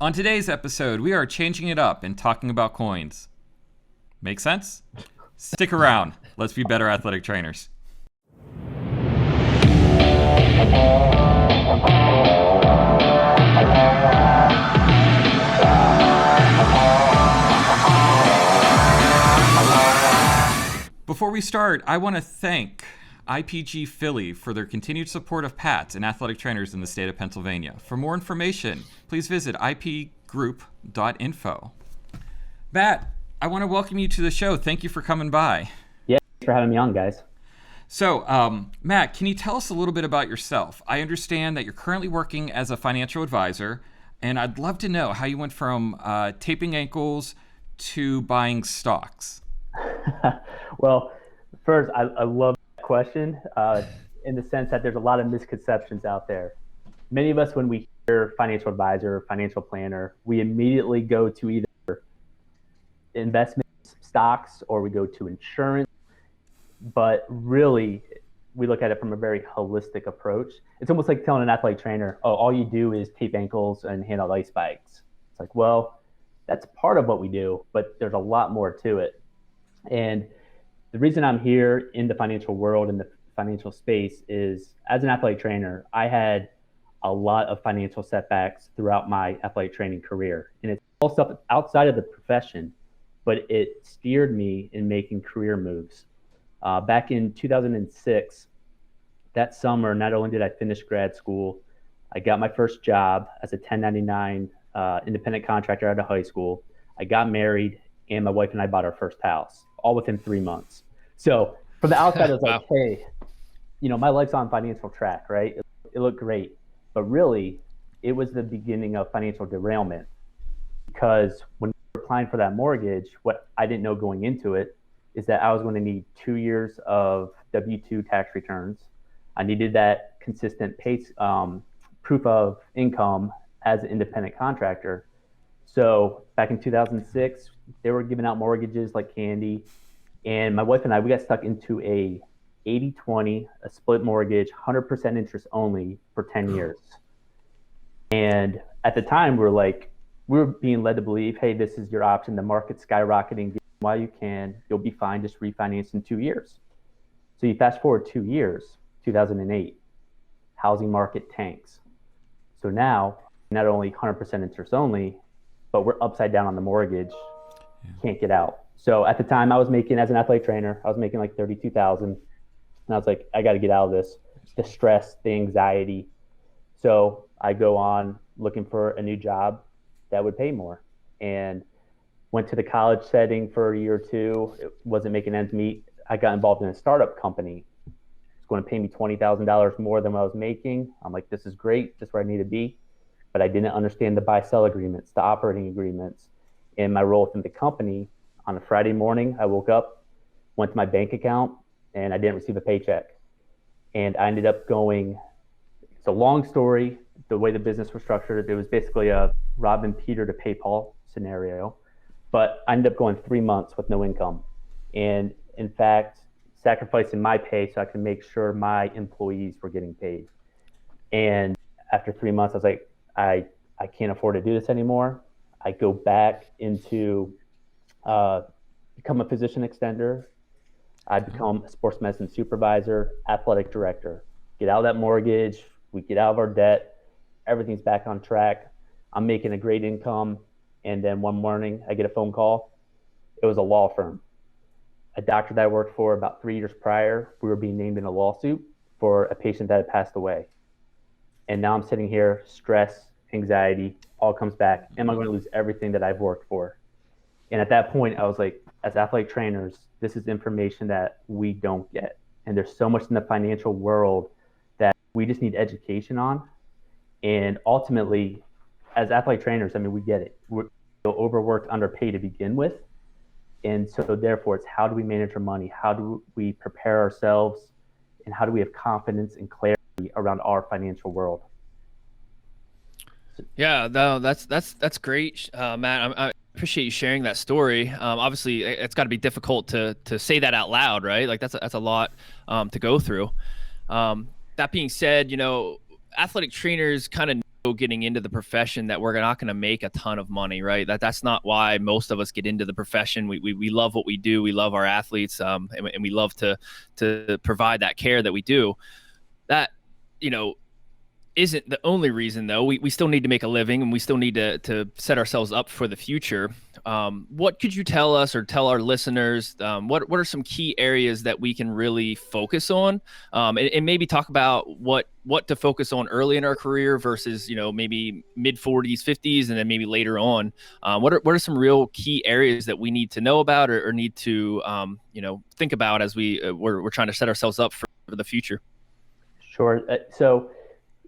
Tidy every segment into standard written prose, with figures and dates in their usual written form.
On today's episode, we are changing it up and talking about coins. Make sense? Stick around. Let's be better athletic trainers. Before we start, I want to thank IPG Philly for their continued support of PATs and athletic trainers in the state of Pennsylvania. For more information, please visit ipgroup.info. Matt, I want to welcome you to the show. Thank you for coming by. Yeah, thanks for having me on, guys. So, Matt, can you tell us a little bit about yourself? I understand that you're currently working as a financial advisor, and I'd love to know how you went from taping ankles to buying stocks. Well, first, I love that question in the sense that there's a lot of misconceptions out there. Many of us, when we hear financial advisor, financial planner, we immediately go to either investments, stocks, or we go to insurance. But really, we look at it from a very holistic approach. It's almost like telling an athletic trainer, oh, all you do is tape ankles and hand out ice spikes. It's like, well, that's part of what we do, but there's a lot more to it. And the reason I'm here in the financial world, in the financial space, is as an athletic trainer, I had a lot of financial setbacks throughout my athletic training career. And it's all stuff outside of the profession, but it steered me in making career moves. Back in 2006, that summer, not only did I finish grad school, I got my first job as a 1099 independent contractor out of high school. I got married, and my wife and I bought our first house, all within 3 months. So from the outside, it was like, hey, my life's on financial track, right? It looked great. But really, it was the beginning of financial derailment, because when we were applying for that mortgage, what I didn't know going into it is that I was going to need 2 years of W-2 tax returns. I needed that consistent proof of income as an independent contractor. So back in 2006, they were giving out mortgages like candy. And my wife and I, we got stuck into a 80-20, a split mortgage, 100% interest only for 10 years. And at the time, we were being led to believe, hey, this is your option. The market's skyrocketing. Get while you can. You'll be fine. Just refinance in 2 years. So you fast forward 2 years, 2008, housing market tanks. So now, not only 100% interest only, but we're upside down on the mortgage. Can't get out. So at the time, I was making, as an athletic trainer, I was making like $32,000. And I was like, I got to get out of this. The stress, the anxiety. So I go on looking for a new job that would pay more. And went to the college setting for a year or two. It wasn't making ends meet. I got involved in a startup company. It's going to pay me $20,000 more than what I was making. I'm like, this is great. This is where I need to be. But I didn't understand the buy-sell agreements, the operating agreements, and my role within the company. On a Friday morning, I woke up, went to my bank account, and I didn't receive a paycheck. And I ended up going, it's a long story, the way the business was structured. It was basically a rob Peter to pay Paul scenario. But I ended up going 3 months with no income. And in fact, sacrificing my pay so I could make sure my employees were getting paid. And after 3 months, I was like, I can't afford to do this anymore. I go back into become a physician extender. I become a sports medicine supervisor, athletic director. Get out of that mortgage. We get out of our debt. Everything's back on track. I'm making a great income. And then one morning, I get a phone call. It was a law firm. A doctor that I worked for about 3 years prior, we were being named in a lawsuit for a patient that had passed away. And now I'm sitting here, stress, anxiety, all comes back. Am I going to lose everything that I've worked for? And at that point, I was like, as athletic trainers, this is information that we don't get. And there's so much in the financial world that we just need education on. And ultimately, as athletic trainers, I mean, we get it. We're overworked, underpaid to begin with. And so therefore, it's how do we manage our money? How do we prepare ourselves? And how do we have confidence and clarity around our financial world? Yeah, no, that's great, Matt. I appreciate you sharing that story. Obviously, it's got to be difficult to say that out loud, right? Like that's a lot to go through. That being said, athletic trainers kind of getting into the profession that we're not going to make a ton of money, right? That's not why most of us get into the profession. We love what we do. We love our athletes, and we love to provide that care that we do. That, you know, isn't the only reason, though. We still need to make a living, and we still need to set ourselves up for the future. What could you tell us or tell our listeners? What are some key areas that we can really focus on, and maybe talk about what to focus on early in our career versus, you know, maybe mid 40s, 50s, and then maybe later on. What are some real key areas that we need to know about or need to you know, think about as we're trying to set ourselves up for the future? Sure. So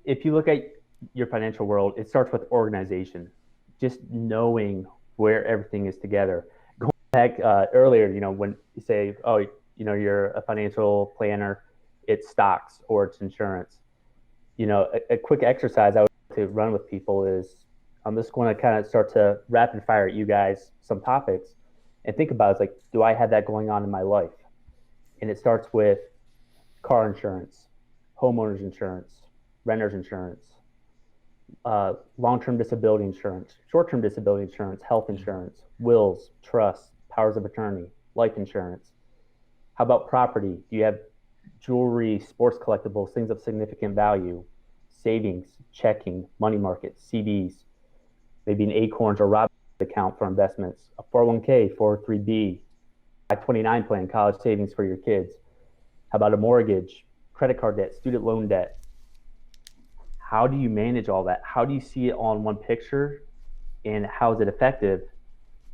if you look at your financial world, it starts with organization, just knowing where everything is together. Going back earlier, you know, when you say, oh, you know, you're a financial planner, it's stocks or it's insurance. You know, a quick exercise I would like to run with people is, I'm just going to kind of start to rapid fire at you guys some topics and think about it. It's like, do I have that going on in my life? And it starts with car insurance, homeowners insurance, renter's insurance, long-term disability insurance, short-term disability insurance, health insurance, wills, trusts, powers of attorney, life insurance. How about property? Do you have jewelry, sports collectibles, things of significant value, savings, checking, money markets, CDs, maybe an Acorns or Robinhood account for investments, a 401k, 403b, 529 plan, college savings for your kids? How about a mortgage, credit card debt, student loan debt? How do you manage all that? How do you see it all in one picture, and how is it effective?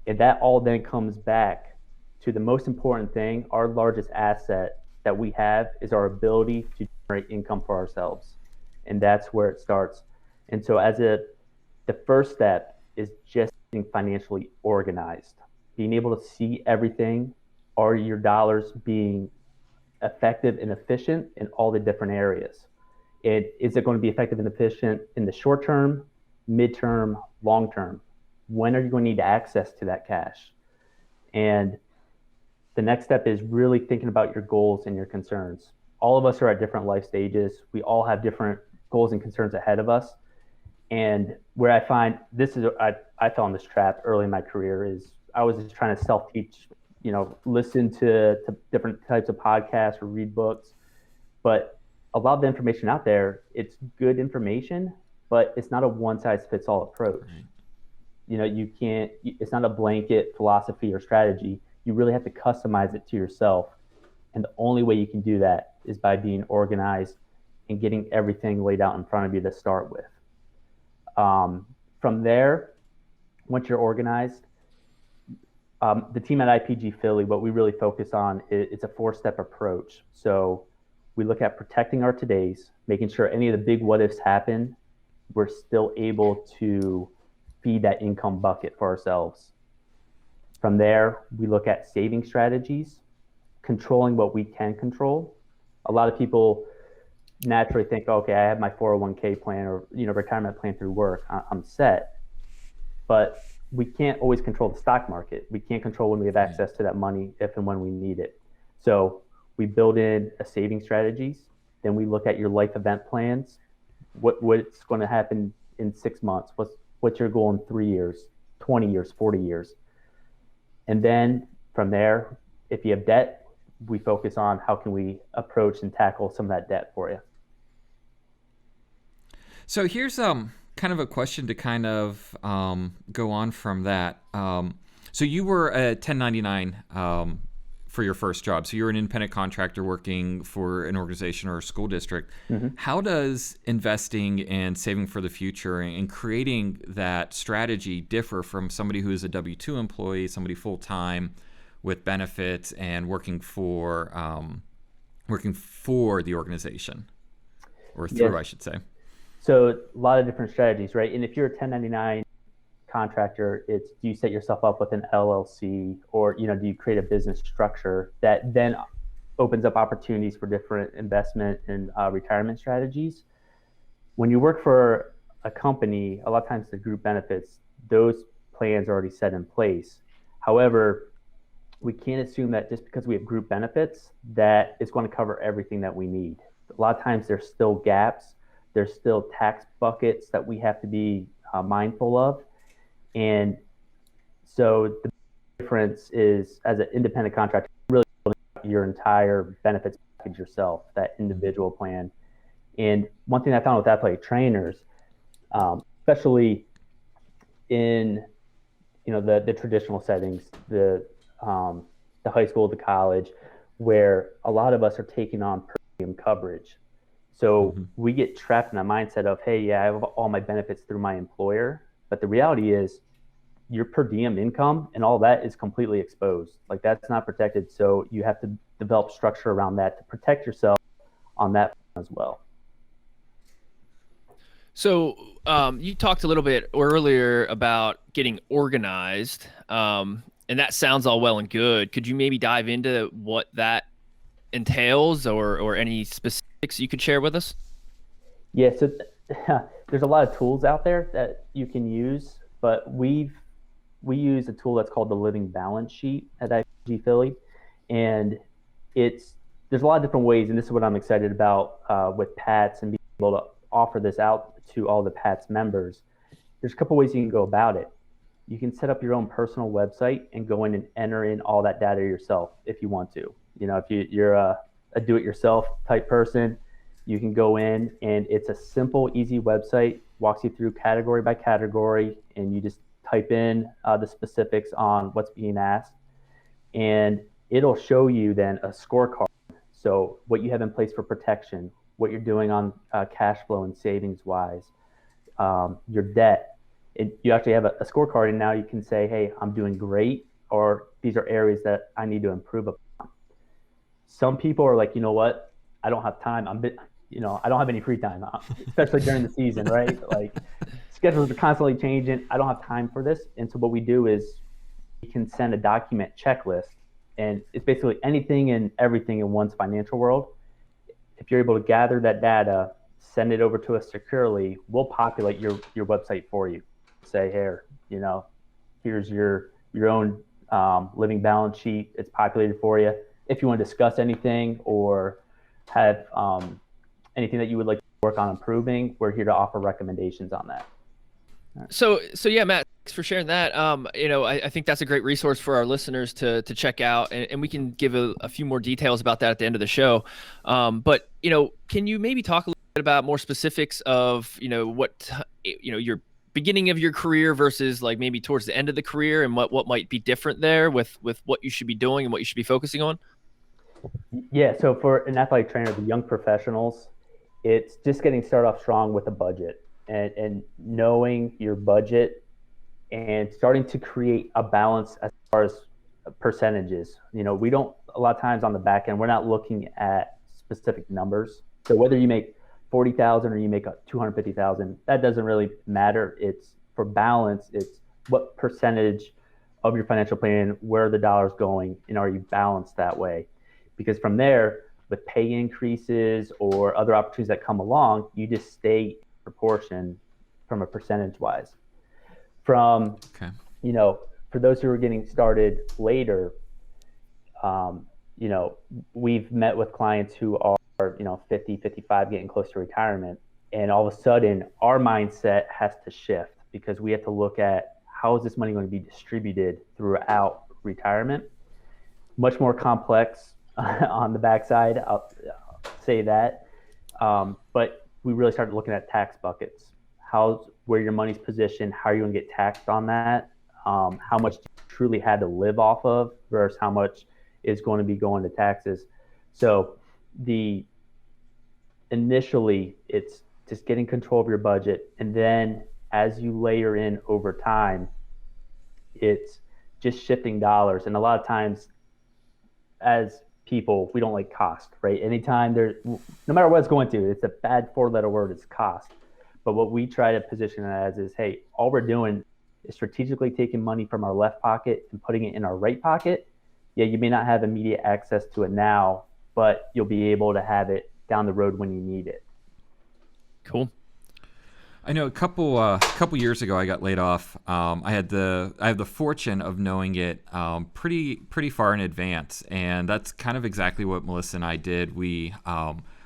And that all then comes back to the most important thing. Our largest asset that we have is our ability to generate income for ourselves. And that's where it starts. And so the first step is just being financially organized, being able to see everything. Are your dollars being effective and efficient in all the different areas? And is it going to be effective and efficient in the short term, midterm, long term? When are you going to need access to that cash? And the next step is really thinking about your goals and your concerns. All of us are at different life stages. We all have different goals and concerns ahead of us. And where I find this is, I fell in this trap early in my career, is I was just trying to self-teach, you know, listen to different types of podcasts or read books. But a lot of the information out there, it's good information, but it's not a one-size-fits-all approach. Mm-hmm. You know, it's not a blanket philosophy or strategy. You really have to customize it to yourself. And the only way you can do that is by being organized and getting everything laid out in front of you to start with. From there, once you're organized, the team at IPG Philly, what we really focus on it's a 4-step approach. So we look at protecting our todays, making sure any of the big what ifs happen, we're still able to feed that income bucket for ourselves. From there, we look at saving strategies, controlling what we can control. A lot of people naturally think, okay, I have my 401k plan or, you know, retirement plan through work, I'm set. But we can't always control the stock market. We can't control when we have access to that money if and when we need it. So we build in a saving strategies. Then we look at your life event plans. What's going to happen in 6 months? What's your goal in 3 years, 20 years, 40 years? And then from there, if you have debt, we focus on how can we approach and tackle some of that debt for you. So here's kind of a question to kind of go on from that. So you were a 1099 for your first job. So you're an independent contractor working for an organization or a school district. Mm-hmm. How does investing and saving for the future and creating that strategy differ from somebody who is a W-2 employee, somebody full-time with benefits and working for the organization, or through, yes, I should say? So a lot of different strategies, right? And if you're a 1099 contractor, it's, do you set yourself up with an LLC, or, you know, do you create a business structure that then opens up opportunities for different investment and retirement strategies? When you work for a company, a lot of times the group benefits, those plans are already set in place. However, we can't assume that just because we have group benefits that it's going to cover everything that we need. A lot of times there's still gaps. There's still tax buckets that we have to be mindful of. And so the difference is, as an independent contractor, really building your entire benefits package yourself, that individual plan. And one thing I found with athletic trainers, especially in the traditional settings, the high school, the college, where a lot of us are taking on per diem coverage. So we get trapped in a mindset of, hey, yeah, I have all my benefits through my employer, but the reality is your per diem income and all that is completely exposed. Like, that's not protected. So you have to develop structure around that to protect yourself on that as well. So you talked a little bit earlier about getting organized, and that sounds all well and good. Could you maybe dive into what that entails, or any specifics you could share with us? Yeah, so there's a lot of tools out there that you can use, but we use a tool that's called the Living Balance Sheet at IG Philly, and there's a lot of different ways, and this is what I'm excited about with PATS and being able to offer this out to all the PATS members. There's a couple ways you can go about it. You can set up your own personal website and go in and enter in all that data yourself if you want to. If you're a do-it-yourself type person, you can go in, and it's a simple, easy website, walks you through category by category, and you just type in the specifics on what's being asked, and it'll show you then a scorecard. So what you have in place for protection, what you're doing on cash flow and savings wise, your debt. You actually have a scorecard, and now you can say, hey, I'm doing great, or these are areas that I need to improve upon. Some people are like, you know what, I don't have time. I don't have any free time, especially during the season, right? Like, schedules are constantly changing. I don't have time for this. And so what we do is we can send a document checklist, and it's basically anything and everything in one's financial world. If you're able to gather that data, send it over to us securely, we'll populate your website for you. Say, here, here's your own living balance sheet. It's populated for you. If you want to discuss anything or have anything that you would like to work on improving, we're here to offer recommendations on that. So yeah, Matt, thanks for sharing that. I think that's a great resource for our listeners to check out, and we can give a few more details about that at the end of the show. But can you maybe talk a little bit about more specifics of what your beginning of your career versus like maybe towards the end of the career, and what might be different there with what you should be doing and what you should be focusing on? Yeah, so for an athletic trainer, the young professionals, it's just getting started off strong with a budget and knowing your budget and starting to create a balance as far as percentages. We don't, a lot of times on the back end, we're not looking at specific numbers. So whether you make 40,000 or you make 250,000, that doesn't really matter. It's for balance. It's what percentage of your financial plan, where are the dollars going, and are you balanced that way? Because from there, with pay increases or other opportunities that come along, you just stay in proportion from a percentage wise. For those who are getting started later, we've met with clients who are 50, 55, getting close to retirement. And all of a sudden, our mindset has to shift because we have to look at how is this money going to be distributed throughout retirement. Much more complex on the backside, I'll say that. But we really started looking at tax buckets. Where your money's positioned, how are you going to get taxed on that? How much do you truly had to live off of versus how much is going to be going to taxes. So initially it's just getting control of your budget. And then as you layer in over time, it's just shifting dollars. And a lot of times as people, we don't like cost, right? Anytime no matter what it's going to, it's a bad 4-letter word, it's cost. But what we try to position it as is, hey, all we're doing is strategically taking money from our left pocket and putting it in our right pocket. Yeah, you may not have immediate access to it now, but you'll be able to have it down the road when you need it. Cool. I know a couple years ago I got laid off. I have the fortune of knowing it pretty far in advance, and that's kind of exactly what Melissa and I did. We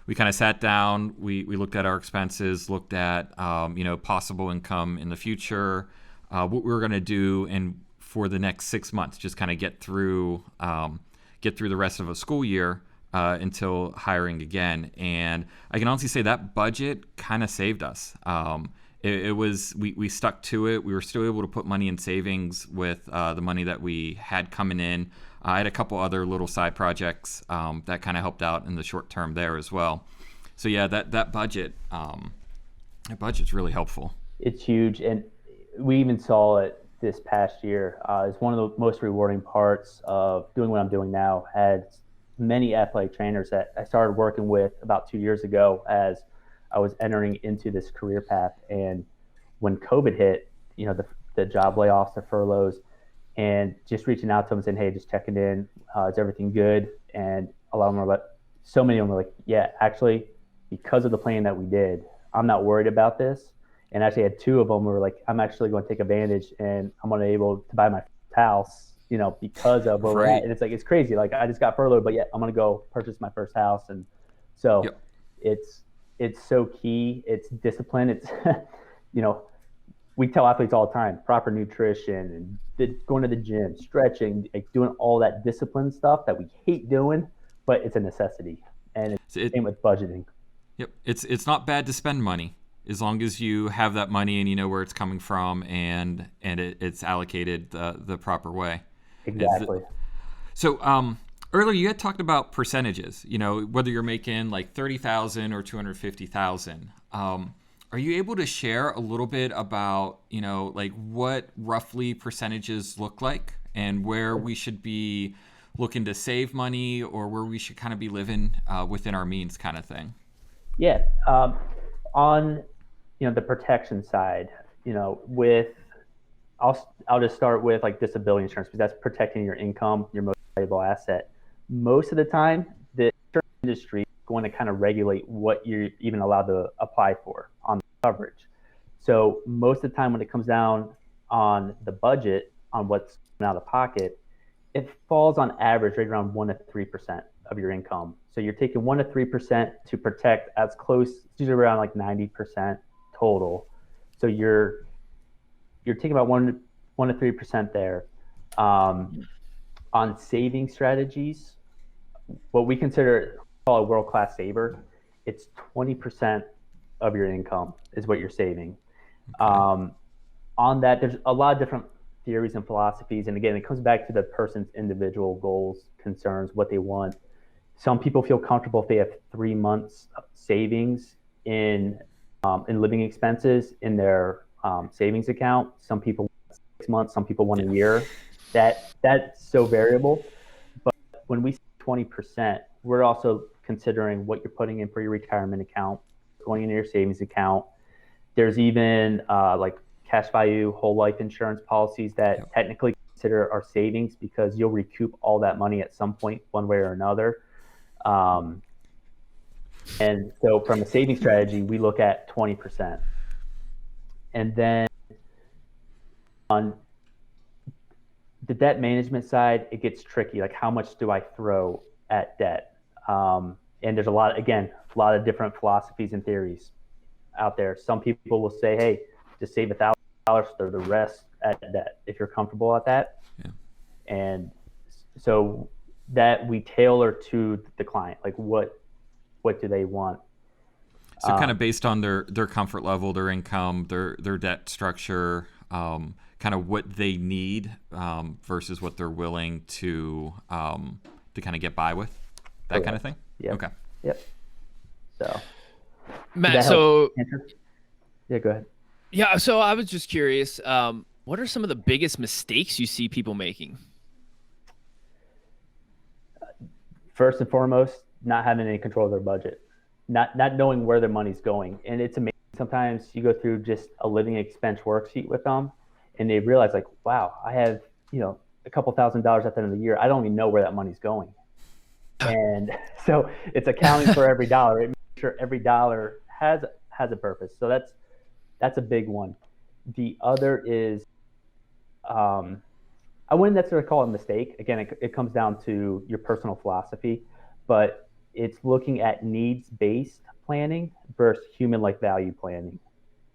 we kind of sat down, we looked at our expenses, looked at possible income in the future, what we were going to do, and for the next 6 months, just kind of get through the rest of a school year until hiring again. And I can honestly say that budget kind of saved us. We stuck to it. We were still able to put money in savings with the money that we had coming in. I had a couple other little side projects that kind of helped out in the short term there as well. So yeah, that budget's really helpful. It's huge, and we even saw it this past year. It's one of the most rewarding parts of doing what I'm doing now. Had many athletic trainers that I started working with about 2 years ago as I was entering into this career path. And when COVID hit, the job layoffs, the furloughs, and just reaching out to them and saying, hey, just checking in, is everything good? And a lot of them were like, so many of them were like, yeah, actually, because of the plan that we did, I'm not worried about this. And actually had two of them who were like, I'm actually going to take advantage and I'm going to be able to buy my house, because of where we're at. And it's crazy. Like, I just got furloughed, but yeah, I'm going to go purchase my first house. And so it's so key. It's discipline. It's, we tell athletes all the time, proper nutrition and going to the gym, stretching, like doing all that discipline stuff that we hate doing, but it's a necessity. And it's the same with budgeting. Yep. It's not bad to spend money as long as you have that money and you know where it's coming from and it's allocated the proper way. Exactly. So earlier you had talked about percentages, whether you're making like 30,000 or 250,000. Are you able to share a little bit about, like what roughly percentages look like and where we should be looking to save money or where we should kind of be living within our means kind of thing? Yeah. On, the protection side, I'll just start with like disability insurance because that's protecting your income, your most valuable asset. Most of the time, the insurance industry is going to kind of regulate what you're even allowed to apply for on coverage. So most of the time when it comes down on the budget, on what's out of pocket, it falls on average right around 1 to 3% of your income. So you're taking 1 to 3% to protect as close, it's usually around like 90% total. So you're taking about 1 to 3% there. On saving strategies, what we call a world-class saver, it's 20% of your income is what you're saving. Okay. On that, there's a lot of different theories and philosophies. And again, it comes back to the person's individual goals, concerns, what they want. Some people feel comfortable if they have 3 months of savings in living expenses in their savings account. Some people want 6 months, some people want a year. That's so variable. But when we say 20%, we're also considering what you're putting in for your retirement account, going into your savings account. There's even like cash value whole life insurance policies that technically consider our savings because you'll recoup all that money at some point, one way or another. And so from a saving strategy, we look at 20%. And then on the debt management side, it gets tricky. Like, how much do I throw at debt? And there's a lot of different philosophies and theories out there. Some people will say, hey, just save $1,000, throw the rest at debt if you're comfortable at that. Yeah. And so that we tailor to the client, like what do they want? So kind of based on their comfort level, their income, their debt structure, kind of what they need versus what they're willing to kind of get by with, that kind of thing? Yep. Okay. Yep. So, Matt, yeah, go ahead. Yeah, so I was just curious, what are some of the biggest mistakes you see people making? First and foremost, not having any control of their budget, not knowing where their money's going. And it's amazing. Sometimes you go through just a living expense worksheet with them and they realize like, wow, I have, a couple $1,000s at the end of the year. I don't even know where that money's going. And so it's accounting for every dollar. It makes sure every dollar has a purpose. So that's a big one. The other is, I wouldn't necessarily call it a mistake. Again, it comes down to your personal philosophy, but it's looking at needs-based planning versus human-like value planning.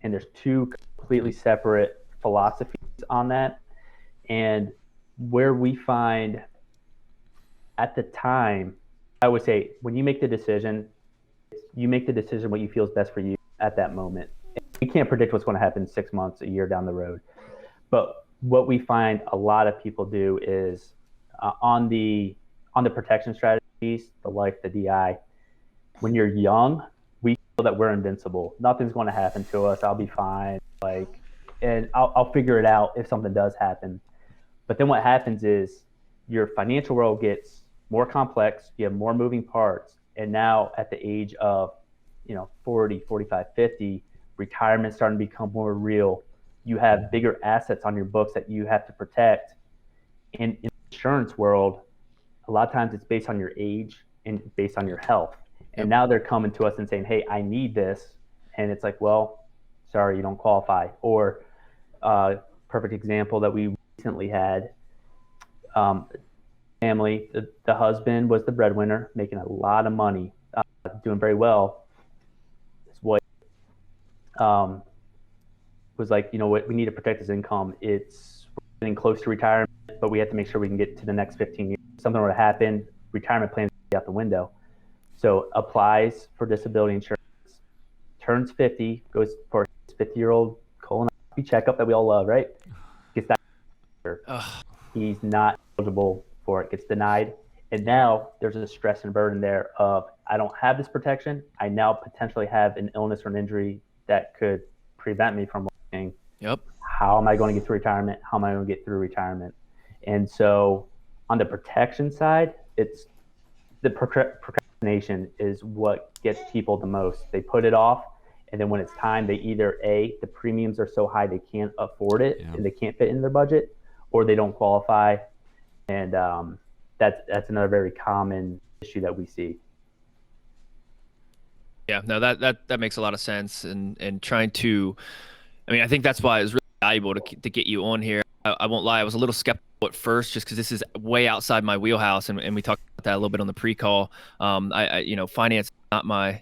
And there's two completely separate philosophies on that. And where we find at the time, I would say when you make the decision what you feel is best for you at that moment. You can't predict what's going to happen 6 months, a year down the road. But what we find a lot of people do is on the protection strategies, the life, the DI, when you're young, we feel that we're invincible. Nothing's going to happen to us. I'll be fine. And I'll figure it out if something does happen. But then what happens is your financial world gets more complex. You have more moving parts. And now at the age of, 40, 45, 50, retirement's starting to become more real. You have bigger assets on your books that you have to protect. And in the insurance world, a lot of times it's based on your age and based on your health. And now they're coming to us and saying, hey, I need this. And it's like, well, sorry, you don't qualify. Or perfect example that we recently had, family, the husband was the breadwinner, making a lot of money, doing very well. His wife was like, you know what, we need to protect his income. It's getting close to retirement, but we have to make sure we can get to the next 15 years. Something were to happen, retirement plans be out the window. So applies for disability insurance, turns 50, goes for his 50-year-old colonoscopy checkup that we all love, right? Gets that. He's not eligible for it, gets denied. And now there's a stress and burden there of, I don't have this protection. I now potentially have an illness or an injury that could prevent me from working. Yep. How am I going to get through retirement? How am I going to get through retirement? And so on the protection side, it's the procrastination is what gets people the most. They put it off. And then when it's time, they either the premiums are so high they can't afford it and they can't fit in their budget, or they don't qualify. And that's another very common issue that we see. Yeah, no, that makes a lot of sense. And trying to, I think that's why it was really valuable to get you on here. I won't lie, I was a little skeptical at first, just because this is way outside my wheelhouse, and we talked about that a little bit on the pre-call. Finance is not my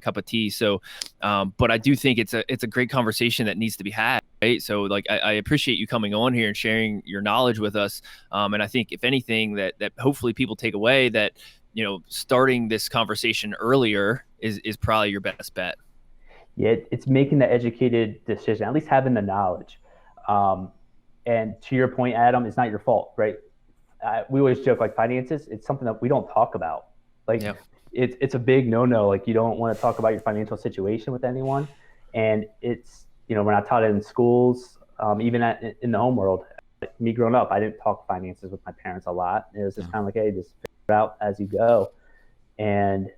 cup of tea. So, but I do think it's a great conversation that needs to be had, right? So, I appreciate you coming on here and sharing your knowledge with us. And I think if anything that hopefully people take away, that starting this conversation earlier is probably your best bet. Yeah, it's making the educated decision, at least having the knowledge. And to your point, Adam, it's not your fault, right? We always joke, finances, it's something that we don't talk about. It's a big no-no. You don't want to talk about your financial situation with anyone. And it's, we're not taught it in schools, even in the home world. Me growing up, I didn't talk finances with my parents a lot. It was just kind of hey, just figure it out as you go. And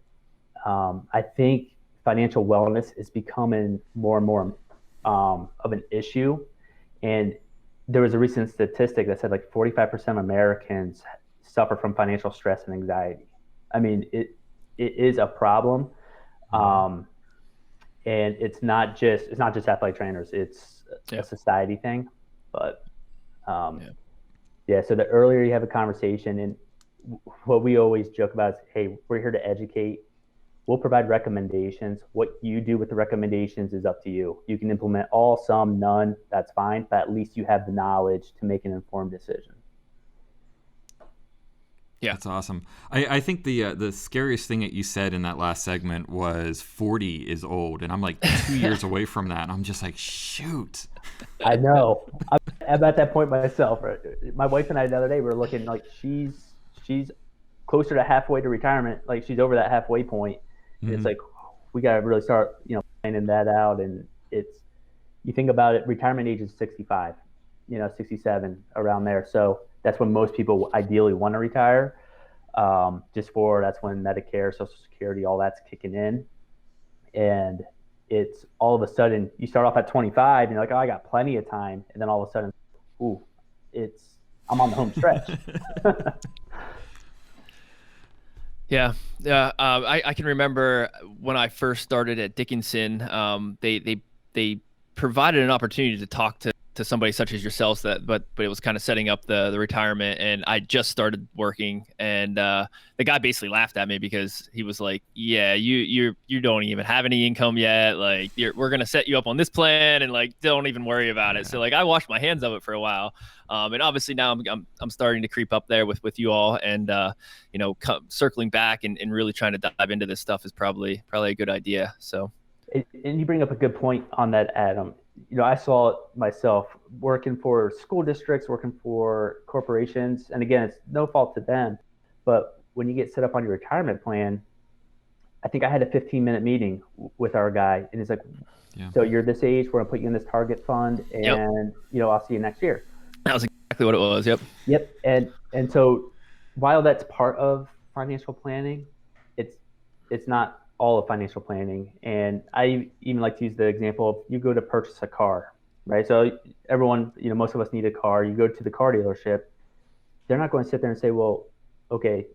I think financial wellness is becoming more and more of an issue. And there was a recent statistic that said 45% of Americans suffer from financial stress and anxiety. It is a problem. And it's not just athletic trainers, it's a society thing. But so the earlier you have a conversation, and what we always joke about is, hey, we're here to educate. We'll provide recommendations. What you do with the recommendations is up to you. You can implement all, some, none, that's fine, but at least you have the knowledge to make an informed decision. Yeah, that's awesome. I think the scariest thing that you said in that last segment was 40 is old, and I'm 2 years away from that, and I'm just shoot. I know. I'm at that point myself. My wife and I the other day, we were looking she's closer to halfway to retirement. She's over that halfway point. Mm-hmm. It's we got to really start, planning that out. And you think about it, retirement age is 65, 67, around there. So that's when most people ideally want to retire. That's when Medicare, Social Security, all that's kicking in. And it's all of a sudden you start off at 25 and you're oh, I got plenty of time. And then all of a sudden, I'm on the home stretch. Yeah. I can remember when I first started at Dickinson, they provided an opportunity to talk to to somebody such as yourselves but it was kind of setting up the retirement, and I just started working, and the guy basically laughed at me because he was like, yeah, you don't even have any income yet. Like we're going to set you up on this plan, and like, don't even worry about it. So like I washed my hands of it for a while. And obviously now I'm starting to creep up there with you all, and circling back and really trying to dive into this stuff is probably a good idea. So. And you bring up a good point on that, Adam. I saw it myself working for school districts, working for corporations. And again, it's no fault to them. But when you get set up on your retirement plan, I think I had a 15-minute meeting with our guy. And he's like, so you're this age, we're going to put you in this target fund, and, I'll see you next year. That was exactly what it was. Yep. And so while that's part of financial planning, it's not all of financial planning. And I even like to use the example of you go to purchase a car, right? So everyone, most of us need a car. You go to the car dealership. They're not going to sit there and say, well, okay,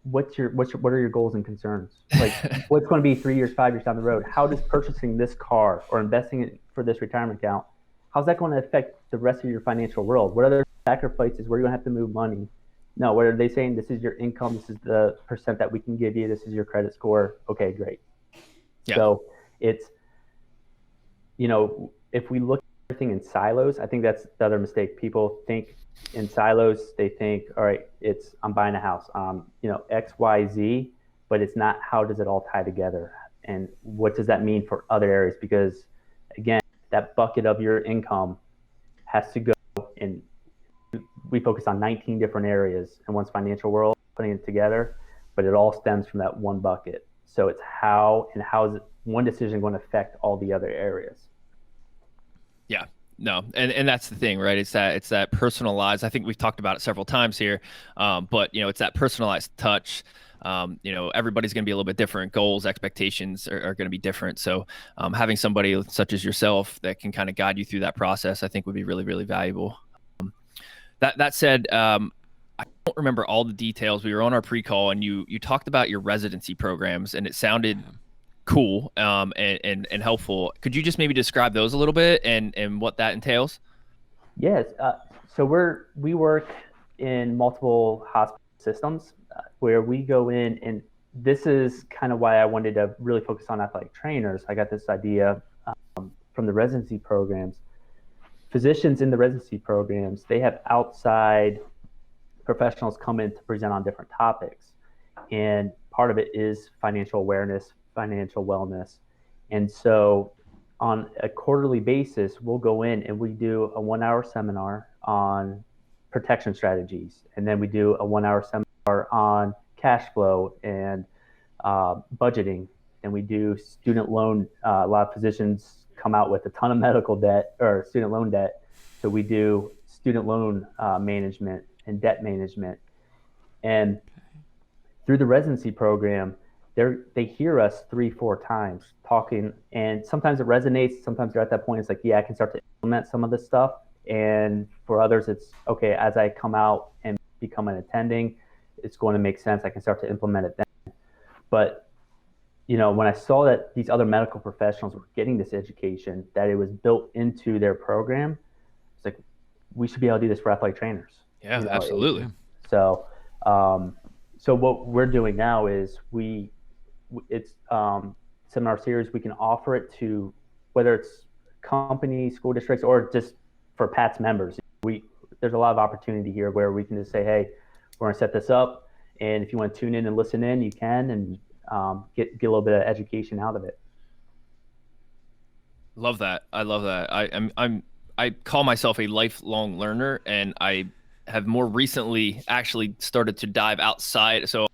what are your goals and concerns? Like what's going to be 3 years, 5 years down the road? How does purchasing this car or investing it for this retirement account, how's that going to affect the rest of your financial world? What other sacrifices? Where are you going to have to move money? No, what are they saying? This is your income. This is the percent that we can give you. This is your credit score. Okay, great. Yeah. So it's, if we look at everything in silos, I think that's the other mistake. People think in silos. They think, all right, I'm buying a house, X, Y, Z, but it's not how does it all tie together? And what does that mean for other areas? Because again, that bucket of your income has to go in. We focus on 19 different areas in one's financial world, putting it together, but it all stems from that one bucket. So it's how is one decision going to affect all the other areas? Yeah, no. And that's the thing, right? It's that personalized. I think we've talked about it several times here. But it's that personalized touch. Everybody's going to be a little bit different. Goals, expectations are going to be different. So having somebody such as yourself that can kind of guide you through that process, I think would be really, really valuable. That said, I don't remember all the details. We were on our pre-call, and you talked about your residency programs, and it sounded cool and helpful. Could you just maybe describe those a little bit and what that entails? Yes. So we work in multiple hospital systems where we go in, and this is kind of why I wanted to really focus on athletic trainers. I got this idea from the residency programs. Physicians in the residency programs, they have outside professionals come in to present on different topics. And part of it is financial awareness, financial wellness. And so on a quarterly basis, we'll go in and we do a 1-hour seminar on protection strategies. And then we do a 1-hour seminar on cash flow and budgeting. And we do student loan. A lot of physicians come out with a ton of medical debt or student loan debt. So we do student loan management and debt management. And through the residency program, they hear us 3-4 times talking, and sometimes it resonates. Sometimes they're at that point, it's like, yeah, I can start to implement some of this stuff. And for others, it's okay, as I come out and become an attending, it's going to make sense. I can start to implement it then. But when I saw that these other medical professionals were getting this education, that it was built into their program, it's like, we should be able to do this for athletic trainers. Yeah, absolutely. So what we're doing now is it's seminar series. We can offer it to whether it's companies, school districts, or just for PATS members. There's a lot of opportunity here where we can just say, hey, we're going to set this up, and if you want to tune in and listen in, you can, and get a little bit of education out of it. Love that. I love that. I call myself a lifelong learner, and I have more recently actually started to dive outside. So,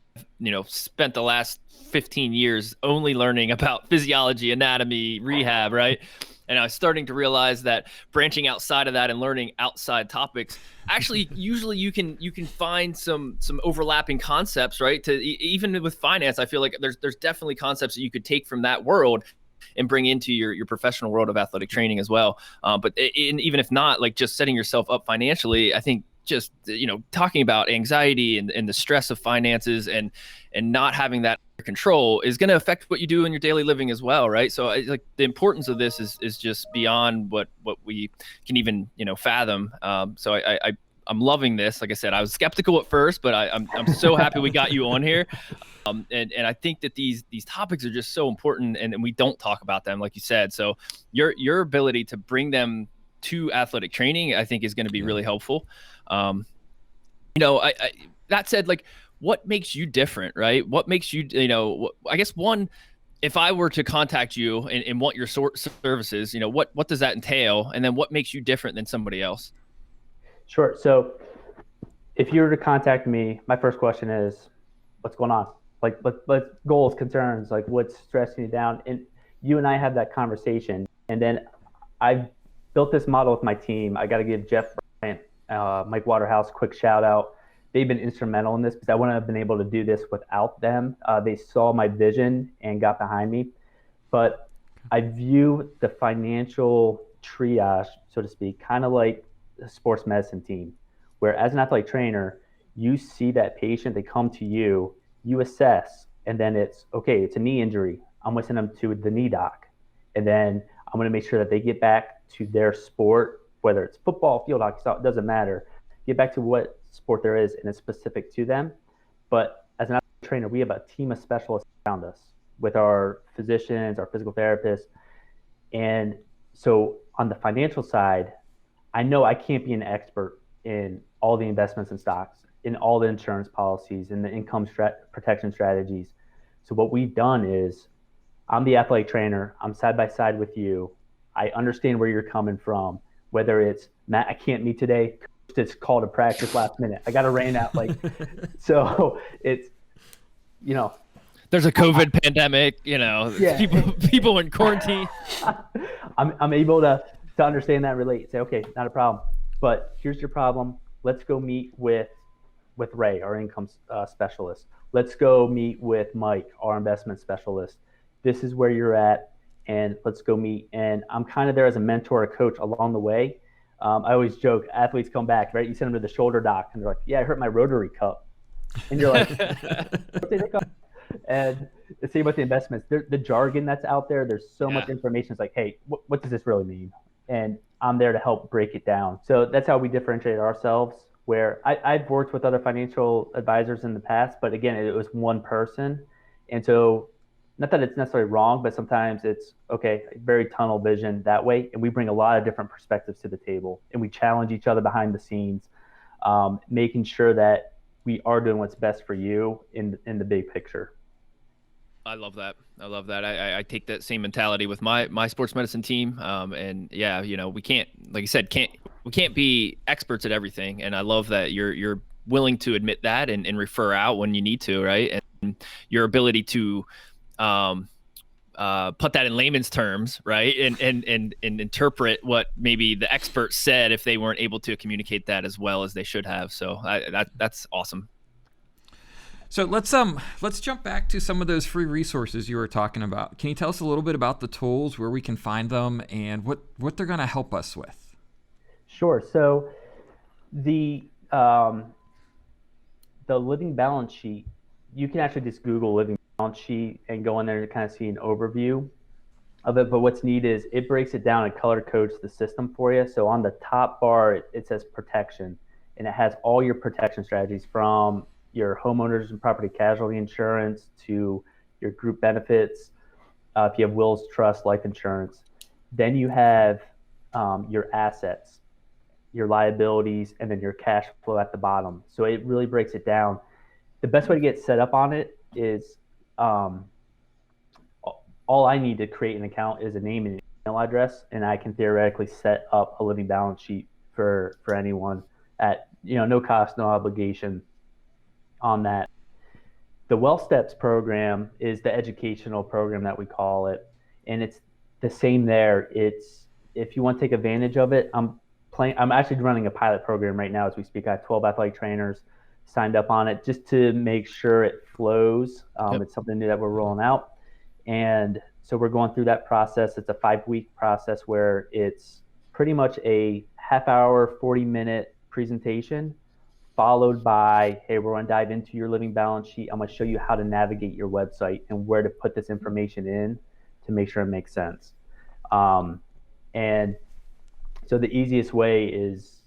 spent the last 15 years only learning about physiology, anatomy, rehab, right? And I was starting to realize that branching outside of that and learning outside topics, actually, usually you can find some overlapping concepts, right? Even with finance, I feel like there's definitely concepts that you could take from that world and bring into your professional world of athletic training as well. But even if not, like just setting yourself up financially, I think just, talking about anxiety and the stress of finances and not having that control is going to affect what you do in your daily living as well, right? So like the importance of this is just beyond what we can even fathom. So I'm loving this. Like I said, I was skeptical at first, but I'm so happy we got you on here. And I think that these topics are just so important, and we don't talk about them, like you said. So your ability to bring them to athletic training, I think, is going to be really helpful. That said, like, what makes you different, right? What makes you, I guess one, if I were to contact you and want your services, what does that entail? And then what makes you different than somebody else? Sure. So if you were to contact me, my first question is, what's going on? Like, what goals, concerns, like what's stressing you down? And you and I have that conversation. And then I've built this model with my team. I got to give Jeff Bryant, Mike Waterhouse, quick shout out. They've been instrumental in this because I wouldn't have been able to do this without them. They saw my vision and got behind me. But I view the financial triage, so to speak, kind of like a sports medicine team, where as an athletic trainer, you see that patient, they come to you, you assess, and then it's, okay, it's a knee injury. I'm going to send them to the knee doc. And then I'm going to make sure that they get back to their sport, whether it's football, field hockey, it doesn't matter. Get back to what sport there is and it's specific to them. But as an athletic trainer, we have a team of specialists around us with our physicians, our physical therapists. And so on the financial side, I know I can't be an expert in all the investments and stocks, in all the insurance policies, and the income protection strategies. So what we've done is, I'm the athletic trainer. I'm side by side with you. I understand where you're coming from. Whether it's, Matt, I can't meet today. It's called a practice last minute. I got to rain out. So it's, there's a COVID pandemic. People in quarantine. I'm able to understand that and relate. Say, okay, not a problem. But here's your problem. Let's go meet with Ray, our income specialist. Let's go meet with Mike, our investment specialist. This is where you're at, and let's go meet. And I'm kind of there as a mentor, a coach along the way. I always joke, athletes come back, right? You send them to the shoulder doc, and they're like, yeah, I hurt my rotary cup. And you're like, and the same with the investments. The jargon that's out there, there's so much information. It's like, hey, what does this really mean? And I'm there to help break it down. So that's how we differentiate ourselves, where I've worked with other financial advisors in the past, but again, it was one person. And so, not that it's necessarily wrong, but sometimes it's, okay, very tunnel vision that way. And we bring a lot of different perspectives to the table, and we challenge each other behind the scenes, making sure that we are doing what's best for you in the big picture. I love that. I take that same mentality with my sports medicine team. And yeah, we can't, like you said, we can't be experts at everything. And I love that you're willing to admit that and refer out when you need to, right? And your ability to put that in layman's terms, right? And interpret what maybe the expert said if they weren't able to communicate that as well as they should have. So that's awesome. So let's jump back to some of those free resources you were talking about. Can you tell us a little bit about the tools, where we can find them, and what they're going to help us with? Sure. So the living balance sheet, you can actually just Google living balance sheet and go in there to kind of see an overview of it. But what's neat is it breaks it down and color codes the system for you. So on the top bar, it says protection, and it has all your protection strategies, from your homeowners and property casualty insurance to your group benefits, if you have wills, trust, life insurance. Then you have your assets, your liabilities, and then your cash flow at the bottom. So it really breaks it down. The best way to get set up on it is, all I need to create an account is a name and an email address, and I can theoretically set up a living balance sheet for anyone at no cost, no obligation on that. The Wealth Steps program is the educational program that we call it, and it's the same there. It's, if you want to take advantage of it, I'm actually running a pilot program right now as we speak. I have 12 athletic trainers signed up on it just to make sure it flows. Yep. It's something new that we're rolling out, and so we're going through that process. It's a 5-week process where it's pretty much a half-hour, 40-minute presentation followed by, hey, we're going to dive into your living balance sheet. I'm going to show you how to navigate your website and where to put this information in to make sure it makes sense. And so the easiest way is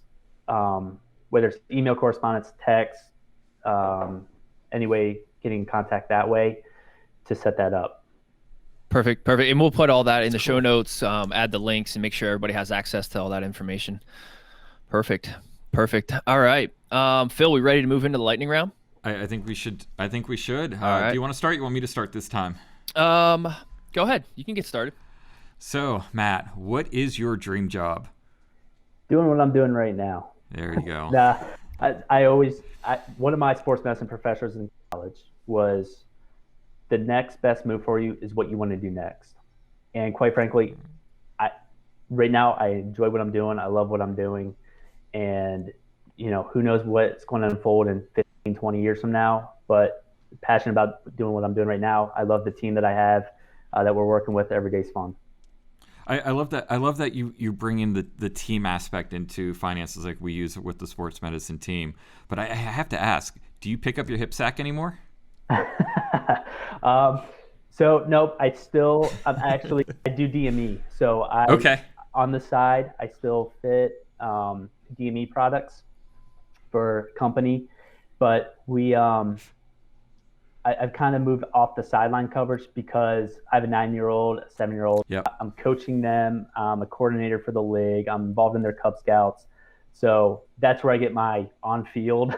whether it's email correspondence, text, any way getting in contact that way to set that up. Perfect. And we'll put all that in the show notes, add the links, and make sure everybody has access to all that information. Perfect. All right. Phil, we ready to move into the lightning round? I think we should. Right. Do you want to start? You want me to start this time? Go ahead. You can get started. So, Matt, what is your dream job? Doing what I'm doing right now. There you go. One of my sports medicine professors in college was, the next best move for you is what you want to do next. And quite frankly, right now I enjoy what I'm doing. I love what I'm doing. And, who knows what's going to unfold in 15, 20 years from now, but passionate about doing what I'm doing right now. I love the team that I have that we're working with. Every day's fun. I love that. I love that you bring in the team aspect into finances, like we use with the sports medicine team. But I have to ask, do you pick up your hip sack anymore? So nope, I do DME. So on the side, I still fit DME products for company, but I've kind of moved off the sideline coverage because I have a 9-year-old, a 7-year-old. Yep. I'm coaching them. I'm a coordinator for the league. I'm involved in their Cub Scouts. So that's where I get my on-field.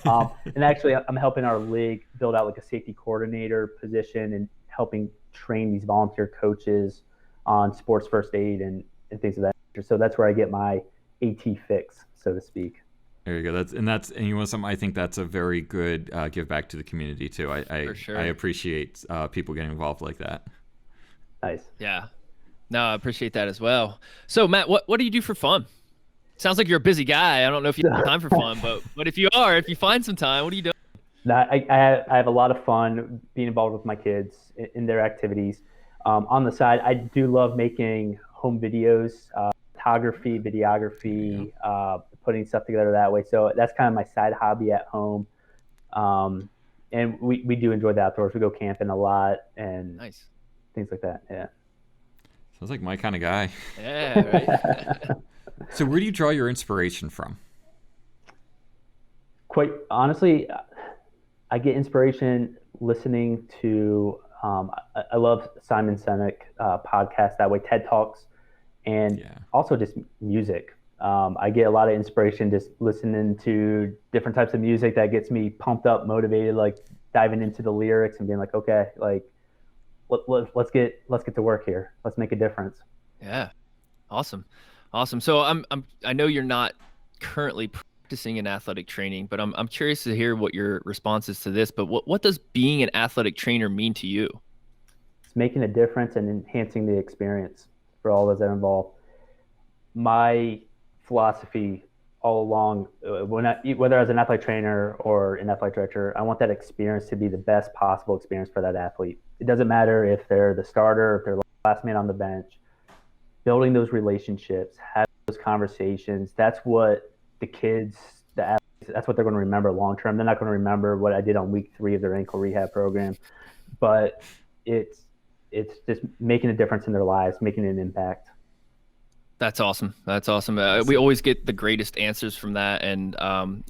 And actually, I'm helping our league build out like a safety coordinator position and helping train these volunteer coaches on sports first aid and things of that nature. So that's where I get my AT fix, so to speak. There you go. And you want something. I think that's a very good give back to the community too. For sure. I appreciate people getting involved like that. Nice. Yeah. No, I appreciate that as well. So Matt, what do you do for fun? Sounds like you're a busy guy. I don't know if you have time for fun, but if you find some time, what are you doing? I have a lot of fun being involved with my kids in their activities. On the side, I do love making home videos, photography, videography, putting stuff together that way. So that's kind of my side hobby at home. And we do enjoy the outdoors. We go camping a lot and nice things like that. Yeah. Sounds like my kind of guy. Yeah, right. So where do you draw your inspiration from? Quite honestly, I get inspiration listening to, I love Simon Sinek podcast that way, TED Talks, and also just music. I get a lot of inspiration just listening to different types of music that gets me pumped up, motivated, like diving into the lyrics and being like, okay, like let's get to work here. Let's make a difference. Yeah. Awesome. So I know you're not currently practicing in athletic training, but I'm curious to hear what your response is to this. But what does being an athletic trainer mean to you? It's making a difference and enhancing the experience for all those that are involved. My philosophy all along, whether as an athletic trainer or an athletic director, I want that experience to be the best possible experience for that athlete. It doesn't matter if they're the starter, if they're the last man on the bench. Building those relationships, having those conversations, that's what the kids, the athletes, that's what they're going to remember long term. They're not going to remember what I did on week 3 of their ankle rehab program, but it's just making a difference in their lives, making an impact. That's awesome. We always get the greatest answers from that. And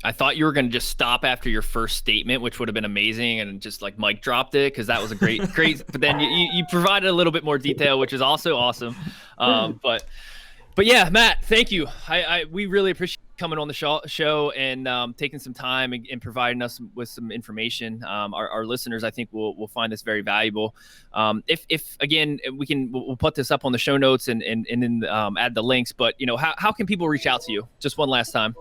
I thought you were going to just stop after your first statement, which would have been amazing, and just like mic dropped it, because that was a great. But then you provided a little bit more detail, which is also awesome. But yeah, Matt, thank you. We really appreciate coming on the show and taking some time and providing us with some information. Our listeners, I think, will find this very valuable. If again, we'll put this up on the show notes and then add the links. But how can people reach out to you? Just one last time.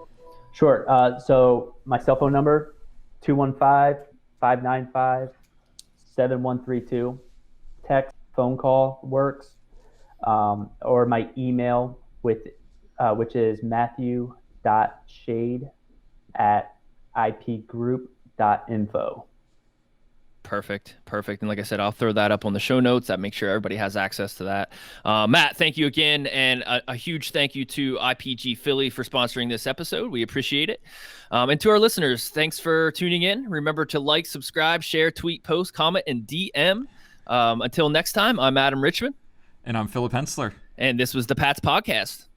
Sure. So my cell phone number, 215-595-7132. Text, phone call works, or my email which is Mathew.shade@ipgroup.info. Perfect. And like I said, I'll throw that up on the show notes. That makes sure everybody has access to that. Matt, thank you again. And a huge thank you to IPG Philly for sponsoring this episode. We appreciate it. And to our listeners, thanks for tuning in. Remember to like, subscribe, share, tweet, post, comment, and DM. Until next time, I'm Adam Richmond. And I'm Philip Hensler. And this was the Pats Podcast.